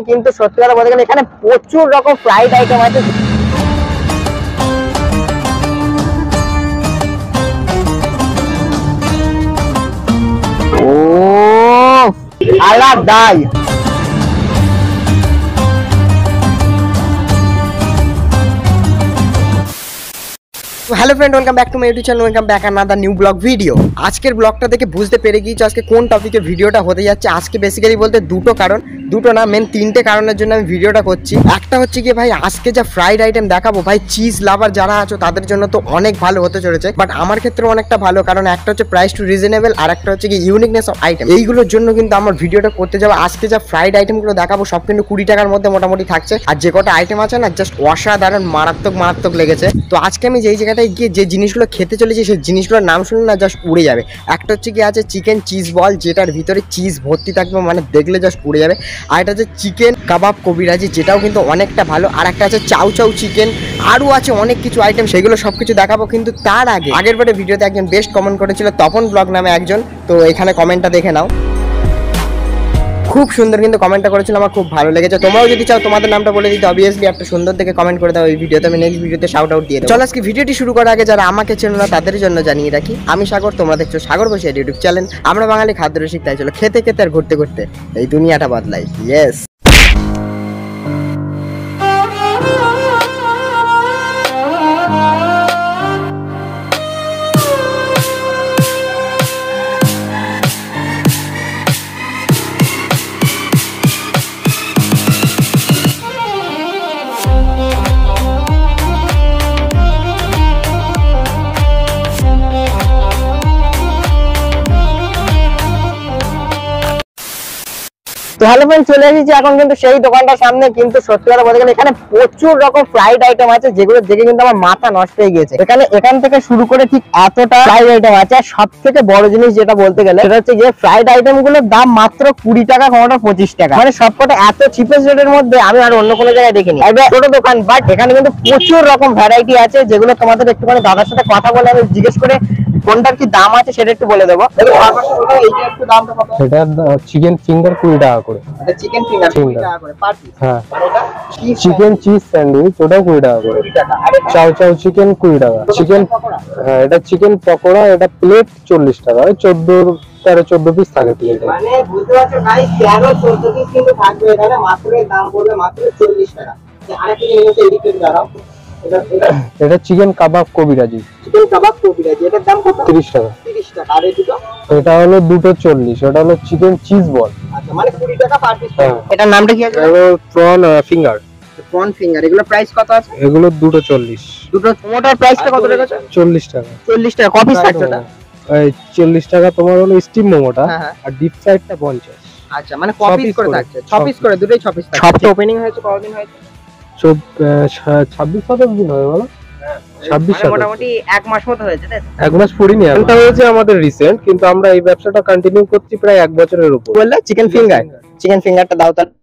কিন্তু সত্যি কথা বলতে গেলে এখানে প্রচুর রকম ফ্রাইড আইটেম আছে। ও আলাদাই। Hello friend, welcome back to my YouTube channel, welcome back another new blog video. আজকের ব্লগটা দেখে বুঝতে পেরে গিয়েছো আজকে কোন টপিকে ভিডিওটা হতে যাচ্ছে। আজকে বেসিক্যালি বলতে দুটো কারণ, দুটো না মেন তিনটে কারণের জন্য আমি ভিডিওটা করছি। একটা হচ্ছে কি ভাই, আজকে যা ফ্রাইড আইটেম দেখাবো ভাই, চিজ লাভার যারা আছো তাদের জন্য তো অনেক ভালো হতে চলেছে, বাট আমার ক্ষেত্রে অনেকটা ভালো। কারণ একটা হচ্ছে প্রাইস টু রিজনেবল, আর একটা হচ্ছে কি ইউনিকনেস অফ আইটেম। এইগুলোর জন্য কিন্তু আমার ভিডিওটা করতে যাবো। আজকে যা ফ্রাইড আইটেমগুলো দেখাবো সব কিন্তু 20 টাকার মধ্যে মোটামুটি থাকছে। আর যে কটা আইটেম আছে না, জাস্ট অসাধারণ মারাত্মক লেগেছে। তো আজকে আমি যেই জায়গাটায় গিয়ে যে জিনিসগুলো খেতে চলেছি সেই জিনিসগুলোর নাম শুনে না জাস্ট উড়ে যাবে। একটা হচ্ছে কি আছে চিকেন চিজ বল, যেটার ভিতরে চিজ ভর্তি থাকবে, মানে দেখলে জাস্ট উড়ে যাবে। আর এটা হচ্ছে চিকেন কাবাব কবিরাজি, যেটাও কিন্তু অনেকটা ভালো। আর একটা আছে চাউ চাউ চিকেন, আরও আছে অনেক কিছু আইটেম, সেগুলো সব কিছু দেখাবো। কিন্তু তার আগে আগের বারে ভিডিওতে একজন বেস্ট কমেন্ট করেছিল, তপন ব্লগ নামে একজন। তো এখানে কমেন্টটা দেখে নাও, খুব সুন্দর কিন্তু কমেন্টটা করেছিল, আমার খুব ভালো লেগেছে। তোমরাও যদি চাও তোমাদের নামটা বলে দিতে, অবভিয়াসলি একটা সুন্দর থেকে কমেন্ট করে দাও এই ভিডিওতে, আমি নেক্সট ভিডিওতে শাউট আউট দিয়ে দেবো। চলো আজকে ভিডিওটি শুরু করার আগে যারা আমাকে চেনো না তাদের জন্য জানিয়ে রাখি, আমি সাগর, তোমরা দেখছো সাগর বসিয়া ইউটিউব চ্যানেল। আমরা বাঙালি খাদ্য রসিক, তাই চলো খেতে খেতে আর ঘুরতে ঘুরতে এই দুনিয়াটা বদলাই। ইয়েস। তো হ্যালো ফ্রেন্ড, চলে এসেছি এখন কিন্তু সেই দোকানটার সামনে। কিন্তু সত্যি কথা বলতে গেলে এখানে প্রচুর রকম ফ্রাইড আইটেম আছে, যেগুলো দেখে কিন্তু আমার মাথা নষ্ট হয়ে গেছে। এখান থেকে শুরু করে ঠিক এতটা ফ্রাইড আইটেম আছে। আর সব থেকে বড় জিনিস যেটা বলতে গেলে সেটা হচ্ছে যে ফ্রাইড আইটেম গুলোর দাম মাত্র 20 টাকা, কোনোটা 25 টাকা, মানে সবকটা এত চিপেস্ট রেটের মধ্যে আমি আর অন্য কোনো জায়গায় দেখিনি। এটা ছোট দোকান, বাট এখানে কিন্তু প্রচুর রকম ভ্যারাইটি আছে, যেগুলো তোমাদের একটুখানি দাদার সাথে কথা বলে আমি জিজ্ঞেস করে কোনটার কি দাম আছে সেটা একটু বলে দেবো। এটা চিকেন ফিঙ্গার 20 টাকা করে, এটা চিকেন ফিঙ্গার 20 টাকা করে পার পিস। হ্যাঁ, আর এটা চিকেন চিজ স্যান্ডউইচ, ওটাও 20 টাকা করে। চাউ চাউ চিকেন 20 টাকা। চিকেন, হ্যাঁ, এটা চিকেন পকোড়া, এটা প্লেট 40 টাকা। 14 পিস থাকে প্লেটে, মানে বুঝতে পারছো ভাই, 13-14 পিস কিন্তু থাকবে এখানে, মাত্র দাম পড়বে মাত্র 40 টাকা। আরেকটা জিনিস এদিকে দাঁড়াও, এটা চিকেন কাবাব কবিরাজি, চিকেন কাবাব কবিরাজি, এটার দাম কত? 30 টাকা। 30 টাকা। আর এই দুটো? এটা হলো দুটো 40। ওটা হলো চিকেন চিজ বল। আচ্ছা, মানে 20 টাকা পার পিস। এটার নামটা কি আছে? হলো প্রন ফিঙ্গার। প্রন ফিঙ্গার, এগুলো প্রাইস কত আছে? এগুলো দুটো 40। দুটো মোটার প্রাইসটা কত রেখেছো? 40 টাকা। 40 টাকা। কত পিস থাকছে ওটা? এই 40 টাকা তোমার হলো স্টিম মোমোটা, হ্যাঁ। আর ডিপ ফ্রাইডটা 50। আচ্ছা, মানে কত পিস করে থাকছে? 6 পিস করে, দুটোই 6 পিস থাকছে। সবটা ওপেনিং হয়েছে কতদিন হয়েছে? 26-27 দিন হয় বলো। 26 মোটামুটি 1 মাস মতো হয়েছে। 1 মাস পড়িনি, এটা হয়েছে আমাদের রিসেন্ট, কিন্তু আমরা এই ব্যবসাটা কন্টিনিউ করছি প্রায় 1 বছরের উপর। বললে চিকেন ফিঙ্গার, চিকেন ফিঙ্গারটা দাও তাহলে।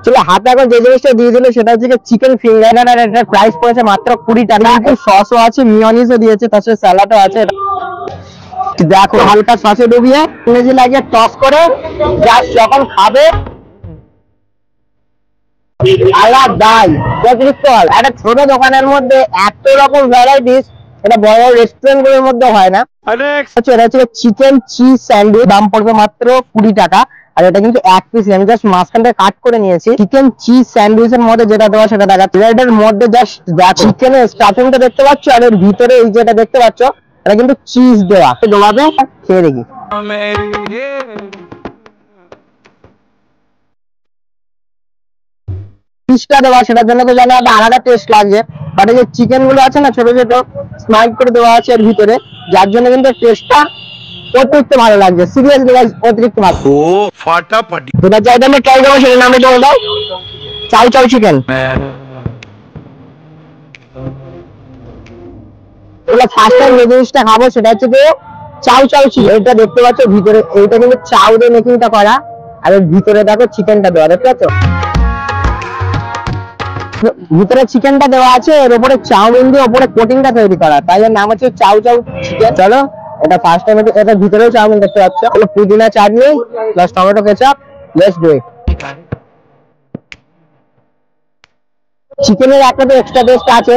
চলো, হাতে এখন যে জিনিসটা দিয়ে দিল সেটা হচ্ছে চিকেন ফিঙ্গার। আর এটার প্রাইস পড়েছে মাত্র 20 টাকা। কিন্তু সসও আছে, মিয়োনিজও দিয়েছে, তার সাথে স্যালাডও আছে। দেখো, হালকা সসে ডুবিয়ে ইংরেজি লাগিয়ে টস করে জাস্ট যখন খাবে আলাদাই অতিরিক্ত। একটা ছোট দোকানের মধ্যে এত রকম ভ্যারাইটিস, এটা বড় বড় রেস্টুরেন্ট গুলোর মধ্যে হয় না। এটা হচ্ছে চিকেন চিজ স্যান্ডউইচ, দাম পড়বে মাত্র 20 টাকা। আর এটা কিন্তু 1 পিস, আমি জাস্ট মাঝখানটা কাট করে নিয়েছি। চিকেন চিজ স্যান্ডউইচের মধ্যে যেটা দেওয়া সেটা দেখাচ্ছি। এটার মধ্যে জাস্ট চিকেনের স্টাফিংটা দেখতে পাচ্ছ, আর এর ভিতরে এই যেটা দেখতে পাচ্ছ এটা কিন্তু চিজ দেওয়া। ডোবাবে, খেয়ে দেখি। পিসটা দেওয়া, সেটার জন্য তো জানো একটা আলাদা টেস্ট লাগছে, বাট এই যে চিকেন গুলো আছে না ছোট ছোট স্লাইড করে দেওয়া আছে এর ভিতরে, যার জন্য কিন্তু টেস্টটা অতিরিক্ত ভালো লাগছে। সিরিয়াসলি গাইস, অতিরিক্ত ভালো। ও ফাটাফাটি। তোমরা যাইটা আমি ট্রাই করবো, সেটার নামে বলে দাও। চাউ চাউ চিকেন। এগুলো ফার্স্ট টাইম যে জিনিসটা খাবো সেটা হচ্ছে যে চাউ চাউ চিকেন। এটা দেখতে পাচ্ছ ভিতরে, এইটা কিন্তু চাউ দিয়ে মেকিংটা করা, আর এর ভিতরে দেখো চিকেনটা দেওয়া, দেখতে পাচ্ছ? ভিতরে চিকেনটা দেওয়া আছে, এর উপরে চাউমিন দিয়ে উপরে কোটিংটা তৈরি করা, তাই এর নাম হচ্ছে চাউ চাউ চিকেন। চলো এটা ফার্স্ট টাইম, এটার ভিতরেও চাউমিন দেখতে পাচ্ছ, হলো পুদিনা chutney plus tomato ketchup. Let's do it. চিকেনের একটা তো এক্সট্রা টেস্ট আছে,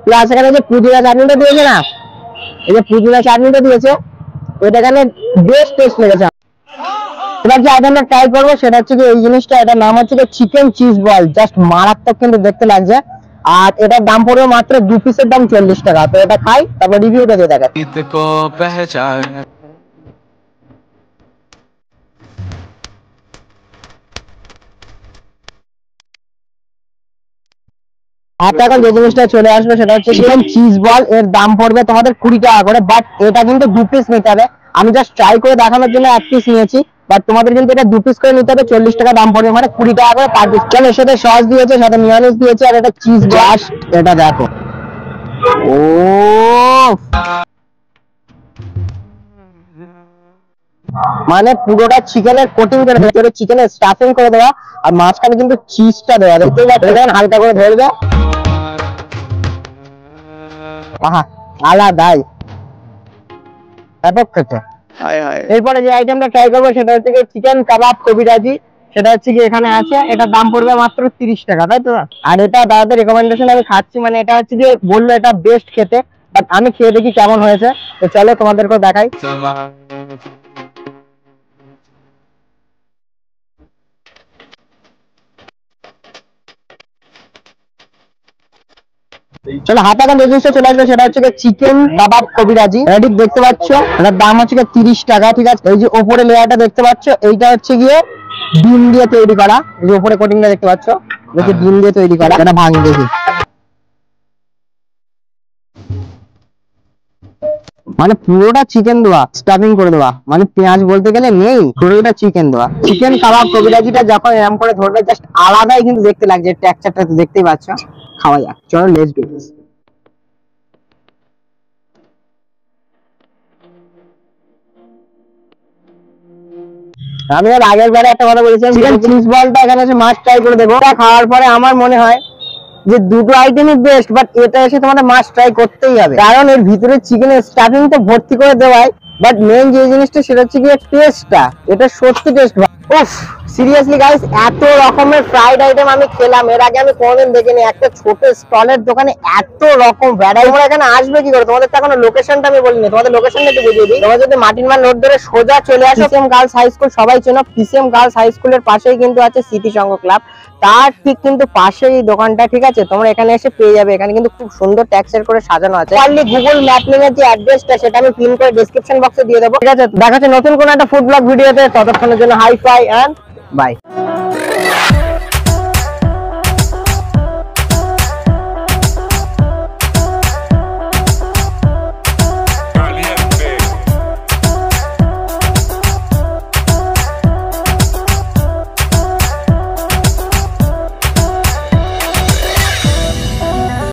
প্লাস এখানে যে পুদিনা চাটনিটা দিয়েছে না, এই যে পুদিনা চাটনিটা দিয়েছে, এটা এখানে বেস্ট টেস্ট লেগেছে। এবার যে আইটেমটা ট্রাই করবো সেটা হচ্ছে কি এই জিনিসটা, এটার নাম হচ্ছে কি চিকেন চিজ বল। জাস্ট মারাত্মক কিন্তু দেখতে লাগছে, আর এটার দাম পড়বে মাত্র 2 পিসের দাম 40 টাকা। তো এটা খাই, তারপর রিভিউটা দিয়ে দেখাচ্ছি। হাতে এখন যে জিনিসটা চলে আসবে সেটা হচ্ছে চিকেন চিজ বল। এর দাম পড়বে তোমাদের 20 টাকা করে, বাট এটা কিন্তু 2 পিস নিতে হবে। আমি জাস্ট ট্রাই করে দেখানোর জন্য 1 পিস নিয়েছি, বাট তোমাদের কিন্তু এটা 2 পিস করে নিতে হবে। 40 টাকা দাম পড়বে, মানে 20 টাকা করে পার পিস। কেন, সাথে সস দিয়েছে, সাথে মিয়োনিজ দিয়েছে, আর এটা চিজ জাস্ট এটা দেখো। ও মানে পুরোটা চিকেনের কোটিং করে ভেতরে চিকেনের স্টাফিং করে দেওয়া, আর মাঝখানে কিন্তু চিজটা দেওয়া। দেখতেই পাচ্ছেন, হালকা করে ধরবে, আহা আলাদাই ব্যাপক খেতে। এরপরে যে আইটেমটা ট্রাই করবো সেটা হচ্ছে চিকেন কাবাব কবিরাজি। সেটা হচ্ছে কি এখানে আছে, এটার দাম পড়বে মাত্র 30 টাকা, তাই তো? আর এটা দাদাদের রেকমেন্ডেশন আমি খাচ্ছি, মানে এটা হচ্ছে যে বললো এটা বেস্ট খেতে, বাট আমি খেয়ে দেখি কেমন হয়েছে। তো চলো তোমাদেরকে দেখাই। চলো হাতে এখন যে জিনিসটা চলে আসবে সেটা হচ্ছে চিকেন কাবাব কবিরাজি। রেডি দেখতে পাচ্ছ, এটার দাম হচ্ছে 30 টাকা, ঠিক আছে? এই যে উপরে লেয়ারটা দেখতে পাচ্ছ, এইটা হচ্ছে গিয়ে ডিম দিয়ে তৈরি করা। এই যে উপরে কোটিংটা দেখতে পাচ্ছ, দেখি ডিম দিয়ে তৈরি করা। এটা ভাঙি দেখি, মানে পুরোটা চিকেন দেওয়া, স্টাফিং করে দেওয়া, মানে পেঁয়াজ বলতে গেলে নেই, পুরোটা চিকেন দেওয়া। চিকেন কাবাব কবিরাজিটা যখন এরকম করে ধরবে জাস্ট আলাদাই কিন্তু দেখতে লাগছে, টেক্সচারটা তো দেখতেই পাচ্ছ। খাওয়া যাক, চলো লেটস ডু দিস। আমি আর আগের বারে একটা কথা বলেছিলাম, চিকেন চিজ বলটা এখানে এসে মাস্ট ট্রাই করে দেখো। এটা খাওয়ার পরে আমার মনে হয় যে দুটো আইটেমই বেস্ট, বাট এটা এসে তোমাদের মাস্ট ট্রাই করতেই হবে, কারণ এর ভিতরে চিকেনের স্টাফিং তো ভর্তি করে দেওয়াই, বাট মেইন যে জিনিসটা সেটা হচ্ছে কি টেস্টটা। এটা সত্যি টেস্ট। উফ, সিরিয়াসলি গাইস, এত রকমের ফ্রাইড আইটেম আমি খেলাম, এর আগে আমি কোনোদিন দেখিনি। একটা ছোট স্টলের দোকানে এত রকম ভ্যারাইটি। তোমরা এখানে আসবে কি করে? তোমাদের তো এখনো লোকেশনটা আমি বলিনি, তোমাদের লোকেশনটা একটু বুঝিয়ে দিই। তোমরা যদি মাটিনমান রোড ধরে সোজা চলে আসো, পিসিএম গার্লস হাই স্কুল সবাই চেনো, পিসিএম গার্লস হাই স্কুলের পাশেই কিন্তু আছে স্মৃতি সংঘ ক্লাব, তার ঠিক কিন্তু পাশেই দোকানটা, ঠিক আছে? তোমরা এখানে এসে পেয়ে যাবে। এখানে কিন্তু খুব সুন্দর ট্যাক্সের করে সাজানো আছে। অনলি গুগল ম্যাপিং এর যে অ্যাড্রেসটা সেটা আমি পিন করে ডেসক্রিপশন বক্সে দিয়ে দেবো, ঠিক আছে? দেখা হচ্ছে নতুন কোনো একটা ফুড ব্লগ ভিডিওতে। ততক্ষণের জন্য হাই ফাই এন্ড বাই।